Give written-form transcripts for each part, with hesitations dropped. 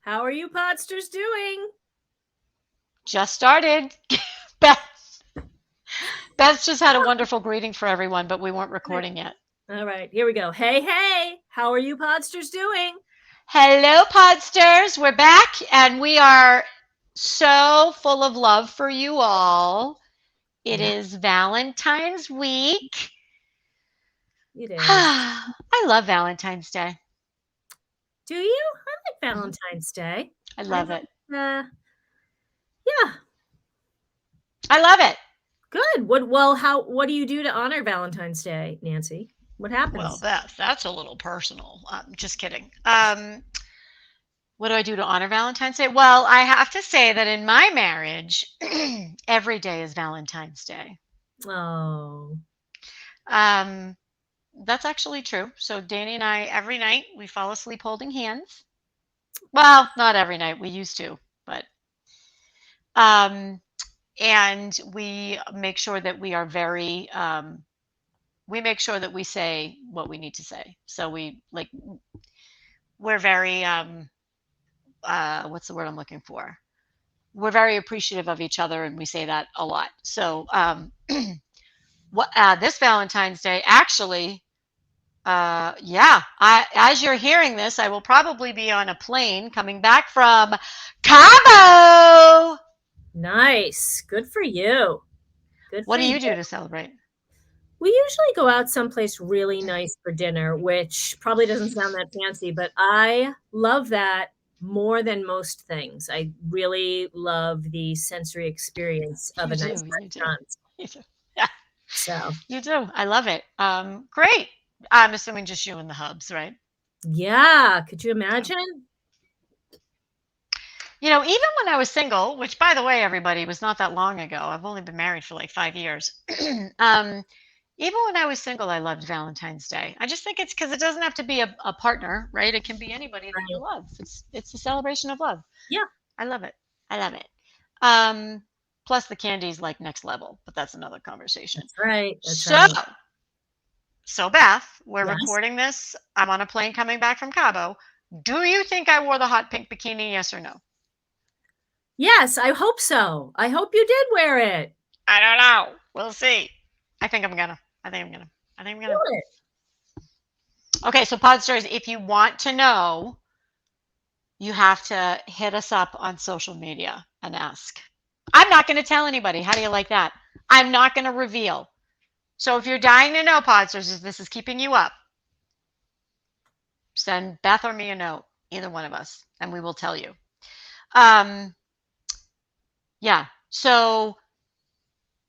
How are you podsters doing? Just started. Beth, Beth just had a wonderful greeting for everyone, but we weren't Right. recording yet. All right, here we go. Hey, hey, how are you podsters doing? Hello, Podsters. We're back and we are so full of love for you all. It Yeah, is Valentine's week. it is. I love Valentine's Day. Do you? I like Mhm. Valentine's Day. I I love it. like, yeah, I love it. good. What do you do to honor Valentine's Day, Nancy? What Well, happens? Beth, that's a little personal. Just kidding. What do I do to honor Valentine's Day? Well, I have to say that in my marriage, every day is Valentine's Day. Oh, Um, that's actually true. So Danny and I, every night, we fall asleep holding hands. Well, not every night. We used to, but um, and we make sure that we are very we make sure that we say what we need to say. So we're very what's the word I'm looking for? We're very appreciative of each other, and we say that a lot. So what this Valentine's Day, actually, yeah, as you're hearing this, I will probably be on a plane coming back from Cabo. nice. Good for you. Good What for do you. you do to celebrate? We usually go out someplace really nice for dinner, which probably doesn't sound that fancy, but I love that more than most things. I really love the sensory experience of You a nice do, you do, restaurant. you do. Yeah, So, you do. I love it. Great. I'm assuming just you and the hubs, right? yeah, could you Okay. imagine? Even when I was single, which by the way, everybody was not that long ago. I've only been married for like 5 years. um, Even when I was single, I loved Valentine's Day. I just think it's because it doesn't have to be a partner, right? It can be anybody that you Right. love. It's a celebration of love. Yeah, I love it. I love it. Um, Plus the candy's like next level, but that's another conversation. that's right. That's So, right. so Beth, we're Yes. recording this. I'm on a plane coming back from Cabo. Do you think I wore the hot pink bikini? Yes or no? Yes, I hope so. I hope you did wear it. I don't know. We'll see. I think I'm gonna. I think I'm gonna. I think I'm Do gonna. it. Okay, so Pod Stories, if you want to know, you have to hit us up on social media and ask. I'm not going to tell anybody. How do you like that? I'm not going to reveal. So if you're dying to know, Podsters, if this is keeping you up, send Beth or me a note, either one of us, and we will tell you. Um, yeah. So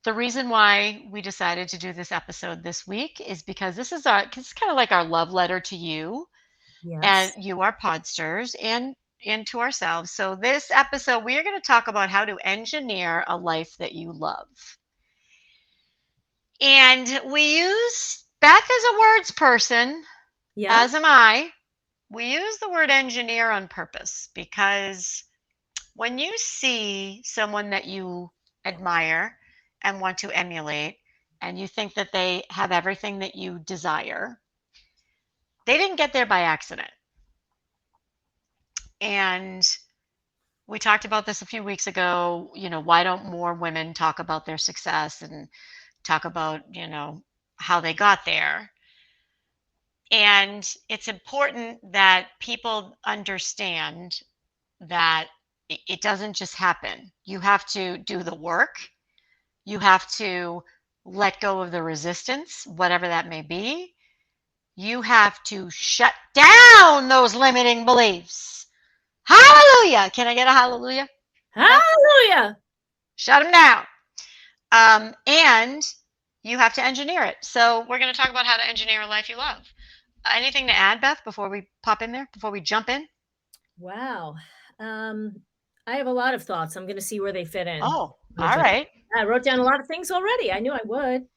the reason why we decided to do this episode this week is because it's kind of like our love letter to you and Yes. you are Podsters and to ourselves. So this episode we are going to talk about how to engineer a life that you love. And we use Beth as a words person, Yeah. as am I. We use the word engineer on purpose because when you see someone that you admire and want to emulate, and you think that they have everything that you desire, they didn't get there by accident. And we talked about this a few weeks ago. Why don't more women talk about their success and talk about, how they got there? And it's important that people understand that it doesn't just happen. You have to do the work. You have to let go of the resistance, whatever that may be. You have to shut down those limiting beliefs. Hallelujah. Can I get a hallelujah, Beth? Hallelujah. Shut them down. And you have to engineer it. So we're going to talk about how to engineer a life you love. Anything to add, Beth, before we pop in there, before we jump in? Wow. Um, I have a lot of thoughts. I'm gonna see where they fit in. Oh, But, all right. I wrote down a lot of things already. I knew I would.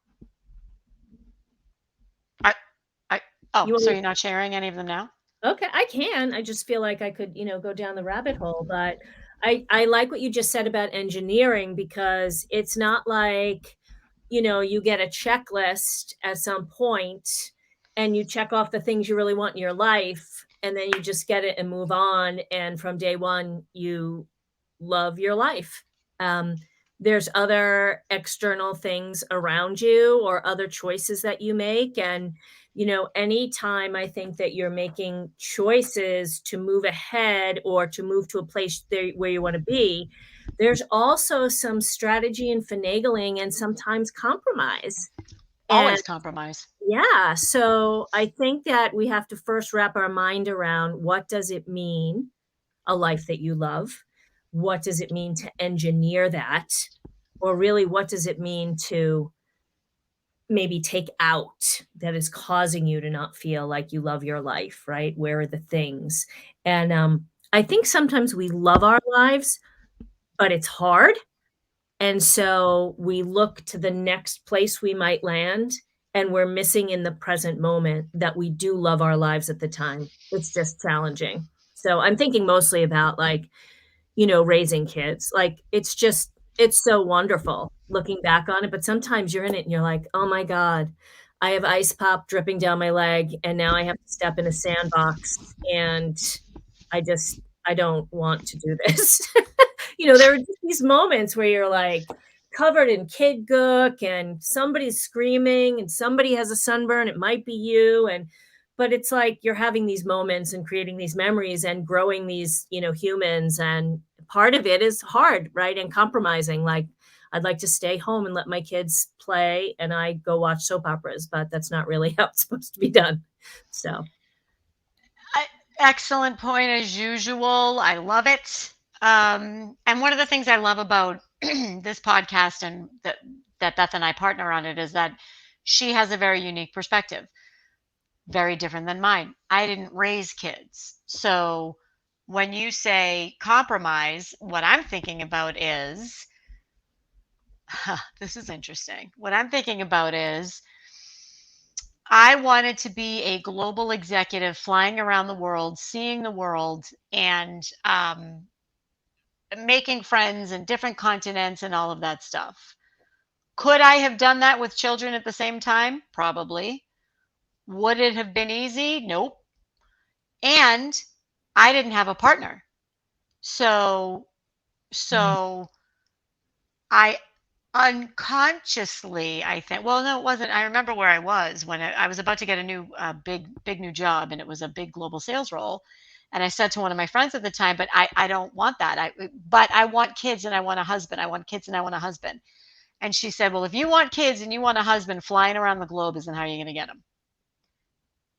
I, oh, You want so me you're not sharing any of them now? Okay, I can. I just feel like I could, go down the rabbit hole, but I like what you just said about engineering because it's not like, you get a checklist at some point and you check off the things you really want in your life and then you just get it and move on. And from day one, you love your life. Um, there's other external things around you or other choices that you make. And, anytime I think that you're making choices to move ahead or to move to a place there where you want to be, there's also some strategy and finagling and sometimes compromise. And Always compromise. yeah, so I think that we have to first wrap our mind around what does it mean, a life that you love? What does it mean to engineer that? Or really, what does it mean to maybe take out that is causing you to not feel like you love your life, right? Where are the things? And I think sometimes we love our lives, but it's hard. And so we look to the next place we might land, and we're missing in the present moment that we do love our lives at the time. It's just challenging. So I'm thinking mostly about like, raising kids. Like it's so wonderful looking back on it, but sometimes you're in it and you're like, "Oh my god, I have ice pop dripping down my leg and now I have to step in a sandbox and I don't want to do this." There are just these moments where you're like covered in kid gook and somebody's screaming and somebody has a sunburn, it might be you, but it's like you're having these moments and creating these memories and growing these, humans, and part of it is hard, right? And compromising. Like, I'd like to stay home and let my kids play and I go watch soap operas, but that's not really how it's supposed to be done. So, I, excellent point as usual. I love it. And one of the things I love about this podcast and that Beth and I partner on it is that she has a very unique perspective, very different than mine. I didn't raise kids. So when you say compromise, what I'm thinking about is this is interesting. What I'm thinking about is I wanted to be a global executive flying around the world, seeing the world, and making friends in different continents and all of that stuff. Could I have done that with children at the same time? Probably. Would it have been easy? Nope. And I didn't have a partner. So mm, so I unconsciously, I think, well, no, it wasn't. I remember where I was when I was about to get a new, big new job, and it was a big global sales role. And I said to one of my friends at the time, but I don't want that. But I want kids and I want a husband. I want kids and I want a husband. And she said, well, if you want kids and you want a husband, flying around the globe isn't how you're going to get them.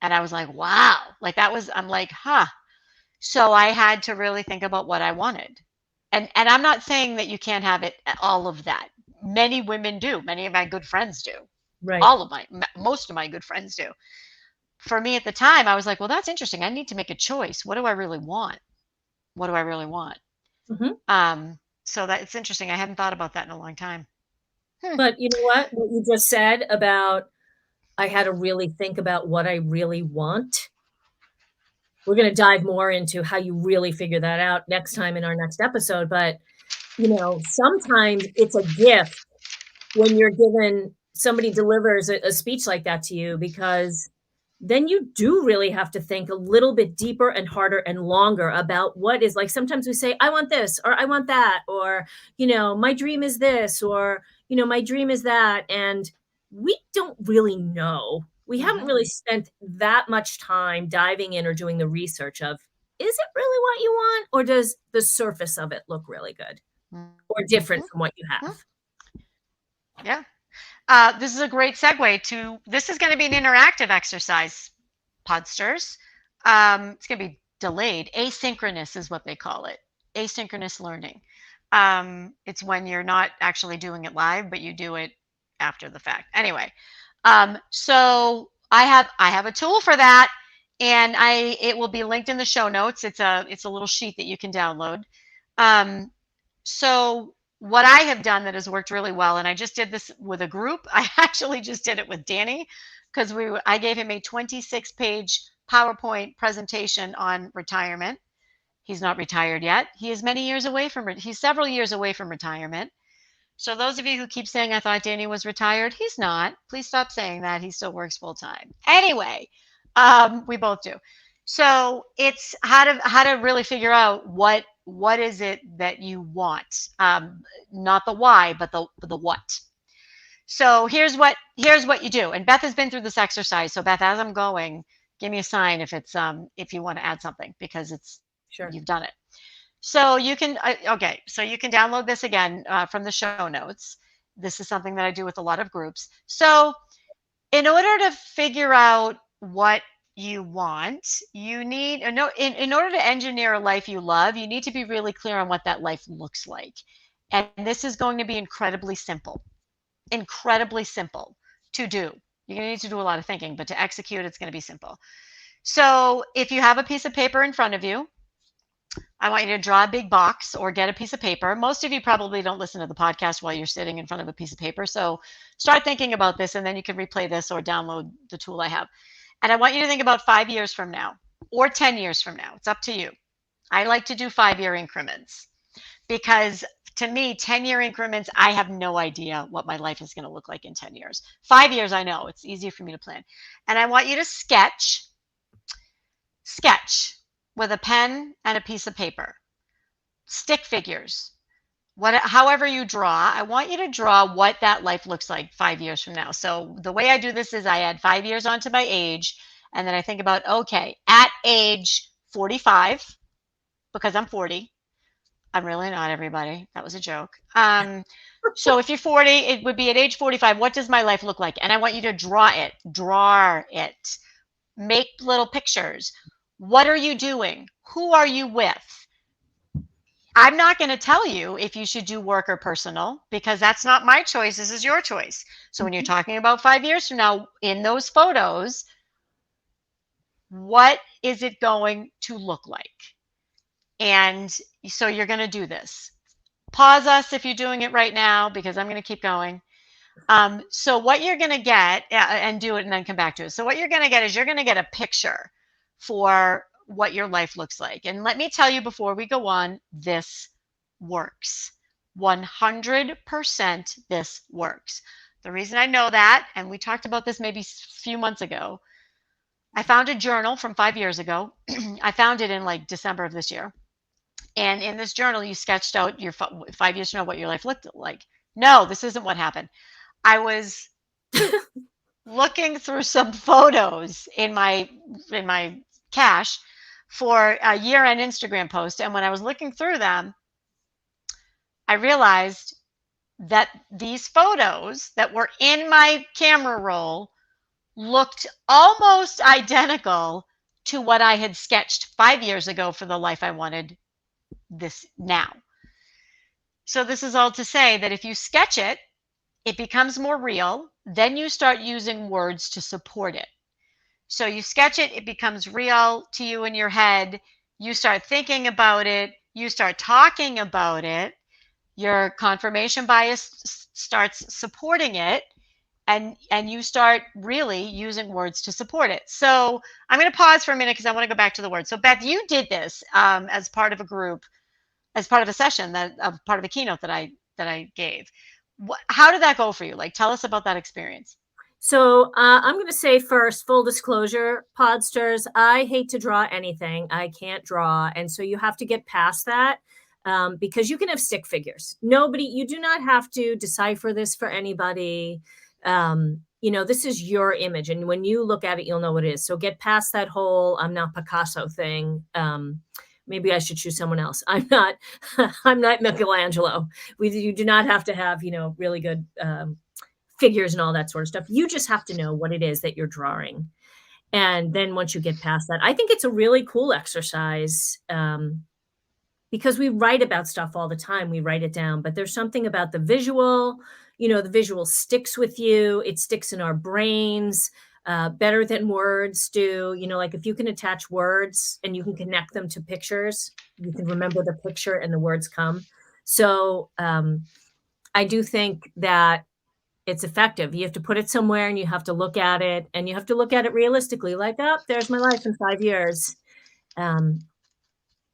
And I was like, wow, like that was, I'm like, huh. So I had to really think about what I wanted. And I'm not saying that you can't have it all of that. Many women do. Many of my good friends do. right. All of my most of my good friends do. For me at the time, I was like, well, that's interesting. I need to make a choice. What do I really want? What do I really want? Mhm. So that it's interesting. I hadn't thought about that in a long time. Hmm. But you know what? What you just said about I had to really think about what I really want. We're gonna dive more into how you really figure that out next time in our next episode, but, sometimes it's a gift when you're given somebody delivers a speech like that to you, because then you do really have to think a little bit deeper and harder and longer about what is like sometimes we say, I want this or I want that, or, my dream is this, or, my dream is that. And we don't really know. We haven't Mm-hmm. really spent that much time diving in or doing the research of is it really what you want, or does the surface of it look really good or different Mm-hmm. from what you have? Yeah. This is a great segue to this is going to be an interactive exercise, podsters. It's going to be delayed. Asynchronous is what they call it. Asynchronous learning. It's when you're not actually doing it live, but you do it after the fact. Anyway, so I have a tool for that, and it will be linked in the show notes. It's a little sheet that you can download. Um, so what I have done that has worked really well, and I just did this with a group. I actually just did it with Danny because I gave him a 26-page PowerPoint presentation on retirement. He's not retired yet. He is many years away from it. He's several years away from retirement. So those of you who keep saying I thought Danny was retired, he's not. Please stop saying that. He still works full time. Anyway, we both do. So it's how to really figure out what is it that you want, not the why, but the what. So here's what you do. And Beth has been through this exercise. So Beth, as I'm going, give me a sign if it's if you want to add something because it's Sure. you've done it. So you can okay. So you can download this again from the show notes. This is something that I do with a lot of groups. So in order to figure out what you want, you need in order to engineer a life you love, you need to be really clear on what that life looks like. And this is going to be incredibly simple to do. You're going to need to do a lot of thinking, but to execute, it's going to be simple. So if you have a piece of paper in front of you, I want you to draw a big box or get a piece of paper. Most of you probably don't listen to the podcast while you're sitting in front of a piece of paper. So start thinking about this and then you can replay this or download the tool I have. And I want you to think about 5 years from now or 10 years from now. It's up to you. I like to do 5 year increments because to me, 10-year increments, I have no idea what my life is going to look like in 10 years. 5 years, I know it's easier for me to plan. And I want you to sketch with a pen and a piece of paper, stick figures, however you draw. I want you to draw what that life looks like 5 years from now. So the way I do this is I add 5 years onto my age, and then I think about, okay, at age 45, because I'm 40. I'm really not, everybody. That was a joke. So if you're 40, it would be at age 45. What does my life look like? And I want you to draw it, make little pictures. What are you doing? Who are you with? I'm not going to tell you if you should do work or personal because that's not my choice. This is your choice. So when you're Mhm. talking about 5 years from now, in those photos, what is it going to look like? And so you're going to do this. Pause us if you're doing it right now because I'm going to keep going. So what you're going to get and do it and then come back to it. So what you're going to get is you're going to get a picture for what your life looks like. And let me tell you before we go on, this works. 100% this works. The reason I know that, and we talked about this maybe a few months ago, I found a journal from 5 years ago. I found it in like December of this year. And in this journal, you sketched out your 5 years from now what your life looked like. No, this isn't what happened. I was looking through some photos in my cache for a year-end Instagram post, and when I was looking through them, I realized that these photos that were in my camera roll looked almost identical to what I had sketched 5 years ago for the life I wanted this now. So this is all to say that if you sketch it, it becomes more real. Then you start using words to support it. So you sketch it, it becomes real to you in your head. You start thinking about it, you start talking about it. Your confirmation bias starts supporting it, and you start really using words to support it. So I'm going to pause for a minute because I want to go back to the words. So Beth, you did this as part of a group, as part of a session part of a keynote that I gave. How did that go for you? Like, tell us about that experience. So I'm going to say first, full disclosure, Podsters, I hate to draw anything. I can't draw. And so you have to get past that because you can have stick figures. You do not have to decipher this for anybody. This is your image. And when you look at it, you'll know what it is. So get past that whole I'm not Picasso thing. Maybe I should choose someone else. I'm not, I'm not Michelangelo. You do not have to have, really good figures and all that sort of stuff. You just have to know what it is that you're drawing. And then once you get past that, I think it's a really cool exercise because we write about stuff all the time. We write it down, but there's something about the visual, the visual sticks with you. It sticks in our brains better than words do. Like if you can attach words and you can connect them to pictures, you can remember the picture and the words come. So I do think that it's effective. You have to put it somewhere and you have to look at it and you have to look at it realistically, like, oh, there's my life in 5 years, um,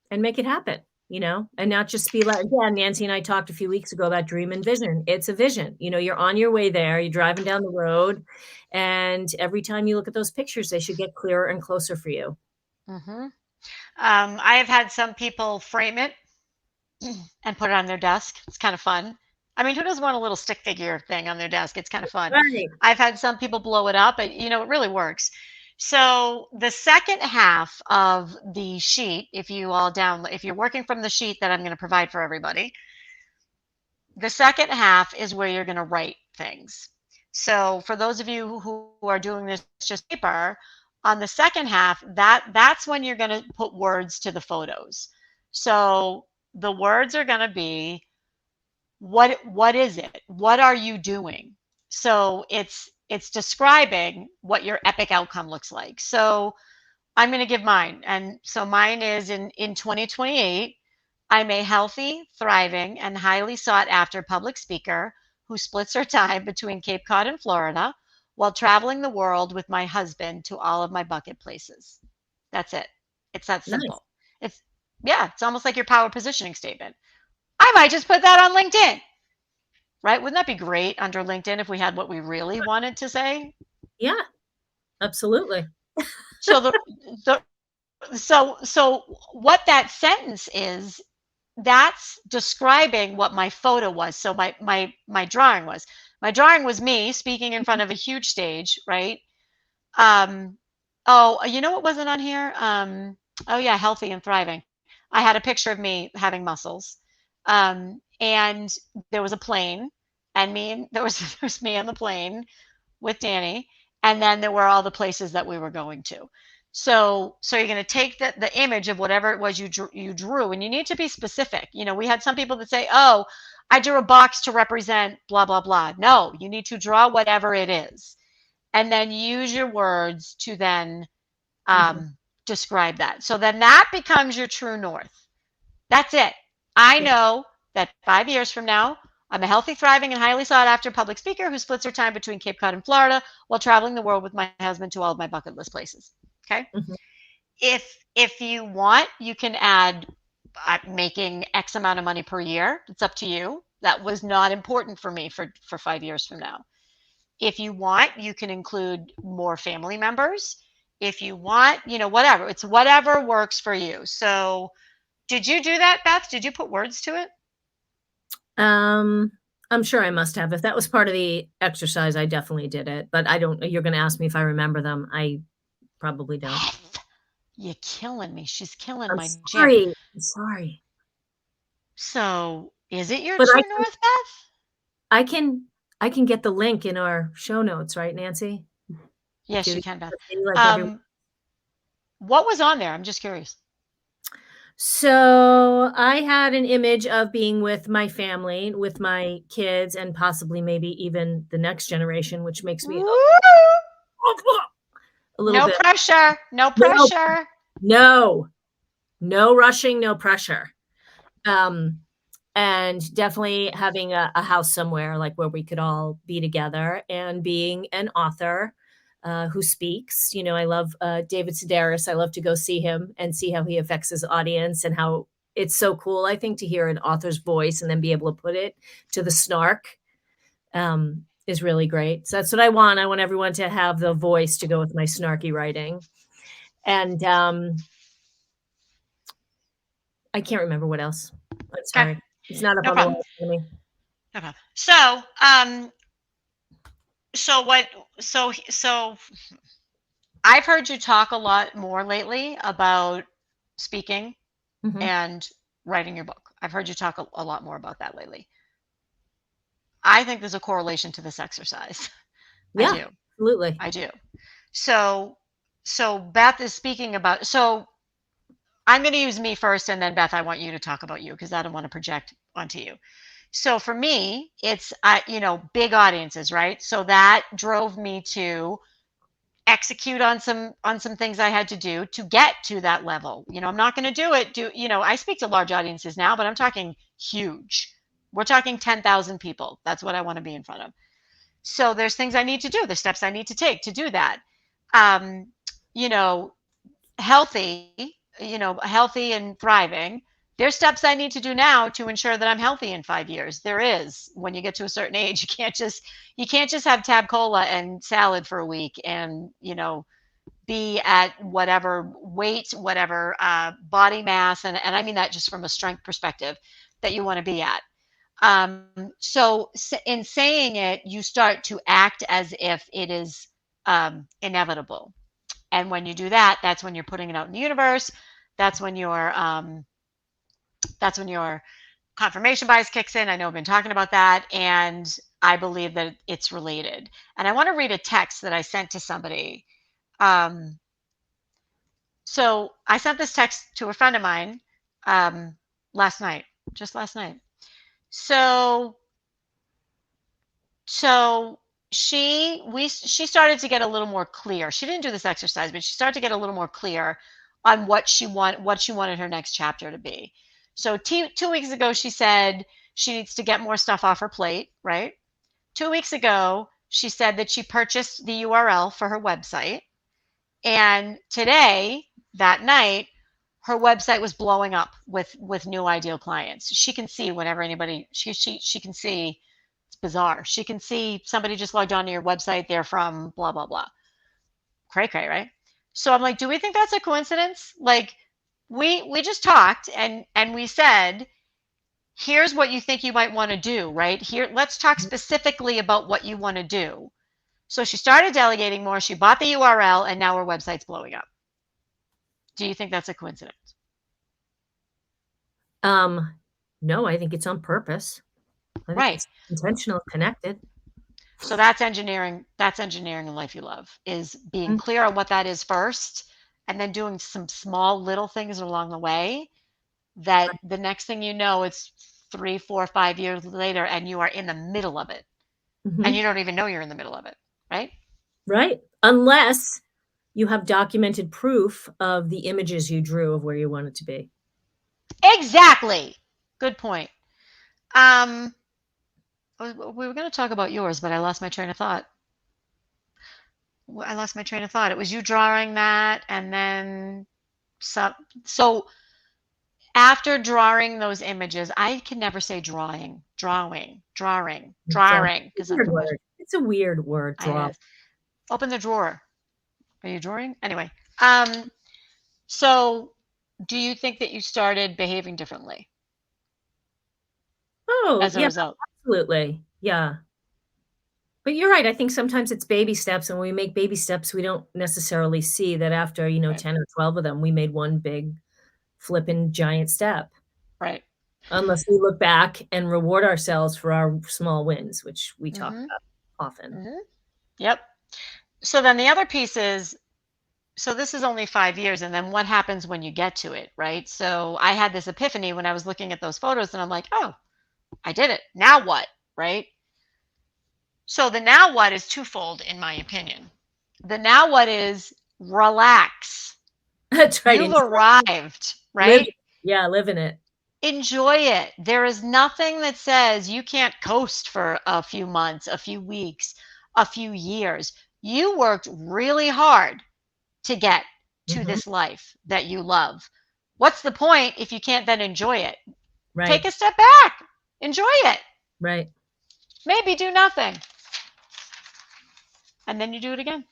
and make it happen, and not just be like, yeah, Nancy and I talked a few weeks ago about dream and vision. It's a vision. You're on your way there, you're driving down the road, and every time you look at those pictures, they should get clearer and closer for you. Mhm. I have had some people frame it and put it on their desk. It's kind of fun. I mean, who doesn't want a little stick figure thing on their desk? It's kind of fun. Right. I've had some people blow it up, but it really works. So the second half of the sheet, if you're working from the sheet that I'm going to provide for everybody, the second half is where you're going to write things. So for those of you who are doing this just paper, on the second half, that's when you're going to put words to the photos. So the words are going to be what is it? What are you doing? So it's describing what your epic outcome looks like. So I'm going to give mine. And so mine is in 2028, I'm a healthy, thriving, and highly sought after public speaker who splits her time between Cape Cod and Florida while traveling the world with my husband to all of my bucket places. That's it. It's that Nice. simple. It's yeah, it's almost like your power positioning statement. I might just put that on LinkedIn, right? Wouldn't that be great under LinkedIn if we had what we really wanted to say? Yeah, absolutely. So the so what that sentence is, that's describing what my photo was. So my drawing was. My drawing was me speaking in front of a huge stage, right? Um, oh, you know what wasn't on here? Oh yeah, healthy and thriving. I had a picture of me having muscles, and there was a plane, and there was there was me on the plane with Danny, and then there were all the places that we were going to. So you're going to take the image of whatever it was you drew, and you need to be specific. We had some people that say, "Oh, I drew a box to represent blah blah blah." No, you need to draw whatever it is, and then use your words to then Mhm. describe that. So then that becomes your true north. That's it. I Yeah. know that 5 years from now, I'm a healthy, thriving, and highly sought after public speaker who splits her time between Cape Cod and Florida while traveling the world with my husband to all of my bucket list places. Okay. Mhm. If you want, you can add making X amount of money per year. It's up to you. That was not important for me for 5 years from now. If you want, you can include more family members. If you want, whatever. It's whatever works for you. So did you do that, Beth? Did you put words to it? Um, I'm sure I must have. If that was part of the exercise, I definitely did it, but I don't you're gonna ask me if I remember them. I probably don't. Beth, you're killing me. She's killing I'm my jib. sorry. I'm sorry. So, is it your But true north, Beth? I can I can get the link in our show notes, right, Nancy? Yes, To you can, Beth. maybe like everyone. Um, what was on there? I'm just curious. So, I had an image of being with my family, with my kids, and possibly maybe even the next generation, which makes me Woo! a little No bit. pressure. No No, pressure. no, no rushing, no pressure. Um, and definitely having a house somewhere, like, where we could all be together, and being an author, who speaks. I love, David Sedaris. I love to go see him and see how he affects his audience and how it's so cool, I think, to hear an author's voice and then be able to put it to the snark, is really great. So that's what I want. I want everyone to have the voice to go with my snarky writing. And, I can't remember what else. I'm Okay. sorry. It's not up No on the problem. wall for me. No problem. So what, so I've heard you talk a lot more lately about speaking Mhm. and writing your book. I've heard you talk a lot more about that lately. I think there's a correlation to this exercise. I Yeah, do. absolutely. I do. So, so Beth is speaking about, so I'm going to use me first, and then Beth, I want you to talk about you because I don't want to project onto you. So for me, it's big audiences, right? So that drove me to execute on some things I had to do to get to that level. I'm not going to do it. I speak to large audiences now, but I'm talking huge. We're talking 10,000 people. That's what I want to be in front of. So there's things I need to do, there's steps I need to take to do that. Um, you know, healthy and thriving. There's steps I need to do now to ensure that I'm healthy in 5 years. There is. When you get to a certain age, you can't just have tab cola and salad for a week and be at whatever weight, whatever body mass, and I mean that just from a strength perspective that you want to be at. Um, so in saying it, you start to act as if it is inevitable. And when you do that, that's when you're putting it out in the universe. That's when your confirmation bias kicks in. I know I've been talking about that, and I believe that it's related. And I want to read a text that I sent to somebody. Um, so I sent this text to a friend of mine um, last night, just last night. So so she started to get a little more clear. She didn't do this exercise, but she started to get a little more clear on what she wanted her next chapter to be. So 2 weeks ago she said she needs to get more stuff off her plate, right? 2 weeks ago she said that she purchased the URL for her website, and today, that night, her website was blowing up with new ideal clients. She can see whenever anybody she can see. It's bizarre. She can see somebody just logged onto your website. They're from blah blah blah. Cray cray, right? So I'm like, do we think that's a coincidence? Like, we just talked and we said, here's what you think you might want to do, right? Here, let's talk specifically about what you want to do. So she started delegating more. She bought the URL, and now her website's blowing up. Do you think that's a coincidence? Um, no, I think it's on purpose. I think Right. it's intentional, connected. So that's engineering. That's engineering a life you love, is being Mm, clear on what that is first, and then doing some small little things along the way that right. the next thing you know, it's 3, 4, 5 years later, and you are in the middle of it. And Mhm. you don't even know you're in the middle of it. Right? Right. Unless you have documented proof of the images you drew of where you want it to be. Exactly. Good point. Um, we were going to talk about yours, but I lost my train of thought. I lost my train of thought. It was you drawing that, and then some. So after drawing those images, I can never say It's a drawing, because weird my word. It's a weird word, it draw. is. Open the drawer. Are you drawing? Anyway, um, so do you think that you started behaving differently Oh, as a yeah, result? absolutely. Yeah. But you're right, I think sometimes it's baby steps, and when we make baby steps, we don't necessarily see that after, Right. 10 or 12 of them, we made one big flippin' giant step. Right. Unless we look back and reward ourselves for our small wins, which we talk Mm-hmm. about often. Mm-hmm. Yep. So then the other piece is, so this is only 5 years, and then what happens when you get to it, right? So I had this epiphany when I was looking at those photos, and I'm like, oh, I did it. Now what? Right? So the now what is twofold, in my opinion. The now what is relax. That's right, You've enjoy arrived, live right? yeah, live in it. Enjoy it. There is nothing that says you can't coast for a few months, a few weeks, a few years. You worked really hard to get to Mhm. this life that you love. What's the point if you can't then enjoy it? Take Right, a step back, enjoy it. right. Maybe do nothing, and then you do it again.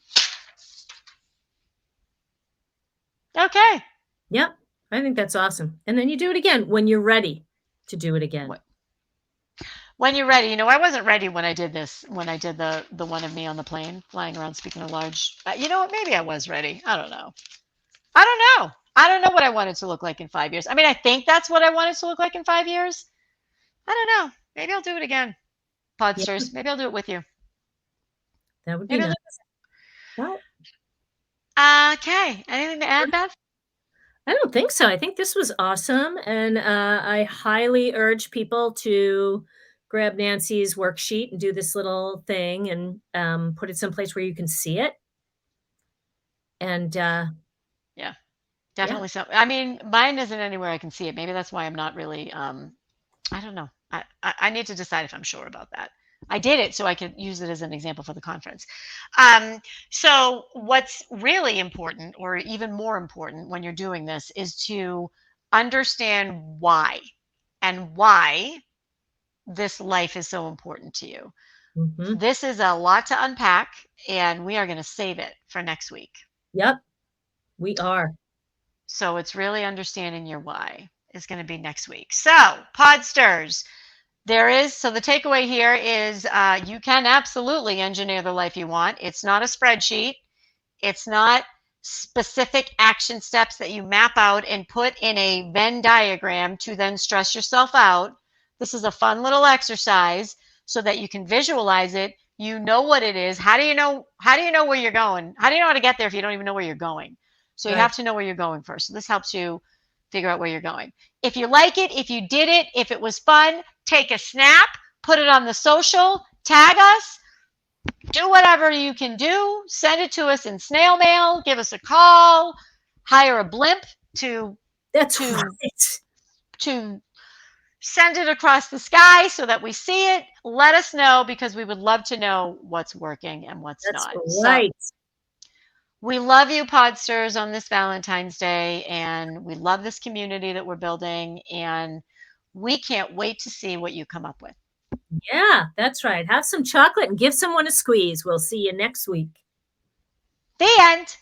Okay. Yep, I think that's awesome, and then you do it again when you're ready to do it again. When you're ready, I wasn't ready when I did this, when I did the one of me on the plane flying around speaking a large. You know what? Maybe I was ready. I don't know. I don't know. I don't know what I wanted to look like in 5 years. I mean, I think that's what I wanted to look like in 5 years. I don't know. Maybe I'll do it again, Yeah, Podsters. Maybe I'll do it with you. that would be Maybe I'll nice. do. Well, Okay. Anything to add, Beth? I don't think so. I think this was awesome, and, I highly urge people to grab Nancy's worksheet and do this little thing and, put it someplace where you can see it, and, Yeah, yeah, definitely so. I mean, mine isn't anywhere I can see it. Maybe that's why I'm not really. I don't know. I need to decide if I'm sure about that. I did it so I could use it as an example for the conference. Um, so, what's really important, or even more important when you're doing this, is to understand why, and why this life is so important to you. mhm, This is a lot to unpack, and we are going to save it for next week. yep. We are. So it's really understanding your why is going to be next week. So, Podsters, so the takeaway here is you can absolutely engineer the life you want. It's not a spreadsheet. It's not specific action steps that you map out and put in a Venn diagram to then stress yourself out. This is a fun little exercise so that you can visualize it. You know what it is. How do you know where you're going? How do you know how to get there if you don't even know where you're going? So you Right. have to know where you're going first. So this helps you figure out where you're going. If you like it, if you did it, if it was fun, take a snap, put it on the social, tag us, do whatever you can do. Send it to us in snail mail. Give us a call. Hire a blimp to That's to right. to send it across the sky so that we see it. Let us know because we would love to know what's working and what's That's not. So right. we love you, Podsters, on this Valentine's Day, and we love this community that we're building, and we can't wait to see what you come up with. Yeah, that's right. Have some chocolate and give someone a squeeze. We'll see you next week. The end.